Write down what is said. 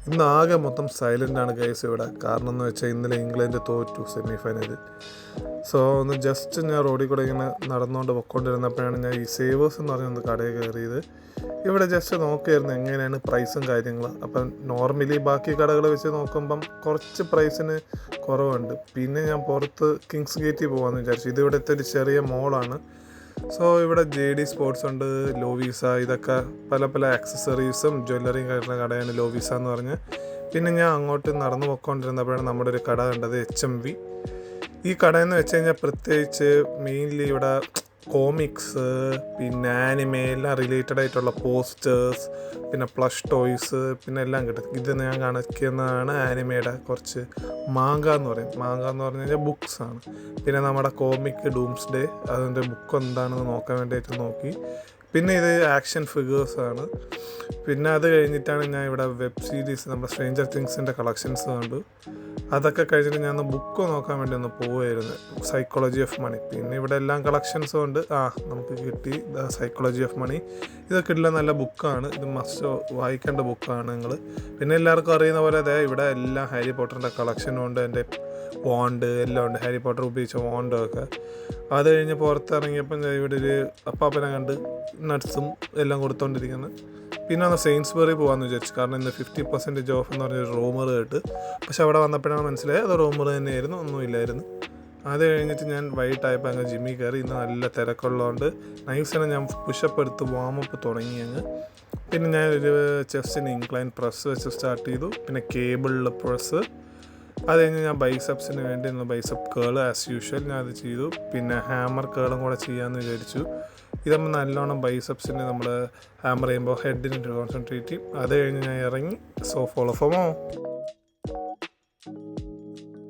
ഇന്നാകെ മൊത്തം സൈലൻ്റാണ് ഗൈസ് ഇവിടെ. കാരണം എന്ന് വെച്ചാൽ ഇന്നലെ ഇംഗ്ലണ്ട് തോറ്റു സെമിഫൈനലിൽ. സോ ഒന്ന് ജസ്റ്റ് ഞാൻ റോഡിൽ കൂടെ ഇങ്ങനെ നടന്നുകൊണ്ട് പൊയ്ക്കൊണ്ടിരുന്നപ്പോഴാണ് ഞാൻ ഈ സേവേഴ്സ് എന്ന് പറഞ്ഞൊന്ന് കടയിൽ കയറിയത്. ഇവിടെ ജസ്റ്റ് നോക്കിയായിരുന്നു എങ്ങനെയാണ് പ്രൈസും കാര്യങ്ങളും. അപ്പം നോർമലി ബാക്കി കടകൾ വെച്ച് നോക്കുമ്പം കുറച്ച് പ്രൈസിന് കുറവുണ്ട്. പിന്നെ ഞാൻ പുറത്ത് കിങ്സ് ഗേറ്റിൽ പോകാമെന്ന് വിചാരിച്ചു. ഇത് ഇവിടുത്തെ ഒരു ചെറിയ മോളാണ്. സോ ഇവിടെ JD സ്പോർട്സ് ഉണ്ട്, ലോവീസ, ഇതൊക്കെ പല പല ആക്സസറീസും ജ്വല്ലറിയും കഴിക്കുന്ന കടയാണ് ലോവീസ എന്ന് പറഞ്ഞ്. പിന്നെ ഞാൻ അങ്ങോട്ട് നടന്നു പോയിക്കൊണ്ടിരുന്നപ്പോഴാണ് നമ്മുടെ ഒരു കട കണ്ടത്, HMV. ഈ കടയെന്ന് വെച്ച് കഴിഞ്ഞാൽ പ്രത്യേകിച്ച് മെയിൻലി ഇവിടെ കോമിക്സ്, പിന്നെ ആനിമെ എല്ലാം റിലേറ്റഡ് ആയിട്ടുള്ള പോസ്റ്റേഴ്സ്, പിന്നെ പ്ലഷ് ടോയ്സ്, പിന്നെ എല്ലാം കിട്ടും. ഇത് ഞാൻ കാണിക്കുന്നതാണ് ആനിമയുടെ കുറച്ച് മാങ്ക എന്ന് പറയും. മാങ്ക എന്ന് പറഞ്ഞു കഴിഞ്ഞാൽ ബുക്സാണ്. പിന്നെ നമ്മുടെ കോമിക് ഡൂംസ്ഡേ, അതിൻ്റെ ബുക്ക് എന്താണെന്ന് നോക്കാൻ വേണ്ടിയിട്ട് നോക്കി. പിന്നെ ഇത് ആക്ഷൻ ഫിഗേഴ്സാണ്. പിന്നെ അത് കഴിഞ്ഞിട്ടാണ് ഞാൻ ഇവിടെ വെബ് സീരീസ്, നമ്മുടെ സ്ട്രേഞ്ചർ തിങ്സിൻ്റെ കളക്ഷൻസ് കണ്ടു. അതൊക്കെ കഴിഞ്ഞിട്ട് ഞാൻ ബുക്ക് നോക്കാൻ വേണ്ടി ഒന്ന് പോവുമായിരുന്നു, സൈക്കോളജി ഓഫ് മണി. പിന്നെ ഇവിടെ എല്ലാം കളക്ഷൻസും ഉണ്ട്. നമുക്ക് കിട്ടി സൈക്കോളജി ഓഫ് മണി. ഇതൊക്കെ ഉള്ള നല്ല ബുക്കാണ്. ഇത് മസ്റ്റ് വായിക്കേണ്ട ബുക്കാണ് നിങ്ങൾ. പിന്നെ എല്ലാവർക്കും അറിയുന്ന പോലെ അതെ ഇവിടെ എല്ലാം ഹാരി പോട്ടറിൻ്റെ കളക്ഷനും ഉണ്ട്. എൻ്റെ വോണ്ട് എല്ലാം ഉണ്ട്, ഹാരി പോട്ടർ ഉപയോഗിച്ച വോണ്ടൊക്കെ. അത് കഴിഞ്ഞ് പുറത്തിറങ്ങിയപ്പം ഇവിടെ ഒരു അപ്പാപ്പനെ കണ്ട് നട്ട്സും എല്ലാം കൊടുത്തോണ്ടിരിക്കുന്നത്. പിന്നെ ഒന്ന് സെയിൻസ്ബറി പോകാമെന്ന് വിചാരിച്ചു. കാരണം ഇന്ന് 50% ഓഫ് എന്ന് പറഞ്ഞൊരു റൂമർ കേട്ട്. പക്ഷെ അവിടെ വന്നപ്പോഴാണ് മനസ്സിലായത് അത് റൂമർ തന്നെയായിരുന്നു, ഒന്നുമില്ലായിരുന്നു. അത് കഴിഞ്ഞിട്ട് ഞാൻ വൈകിട്ടായപ്പോൾ അങ്ങ് ജിമ്മിൽ കയറി. ഇന്ന് നല്ല തിരക്കുള്ളതുകൊണ്ട് നൈസിനെ ഞാൻ പുഷപ്പ് എടുത്ത് വാമപ്പ് തുടങ്ങി അങ്ങ്. പിന്നെ ഞാൻ ഒരു ചെസ്റ്റിന് ഇൻക്ലൈൻ പ്രസ് വെച്ച് സ്റ്റാർട്ട് ചെയ്തു. പിന്നെ കേബിളിൽ പ്രസ്. അത് കഴിഞ്ഞ് ഞാൻ ബൈസപ്സിന് വേണ്ടി ഒന്ന് ബൈസപ്പ് കേള് ആസ് യൂഷ്വൽ ഞാൻ അത് ചെയ്തു. പിന്നെ ഹാമർ കേളും കൂടെ ചെയ്യാമെന്ന് വിചാരിച്ചു. ഇതാകുമ്പോൾ നല്ലോണം ബൈസപ്സിന് നമ്മൾ ഹാമർ ചെയ്യുമ്പോൾ ഹെഡിന് കോൺസെൻട്രേറ്റ് ചെയ്യും. അത് കഴിഞ്ഞ് ഞാൻ ഇറങ്ങി. So follow for more.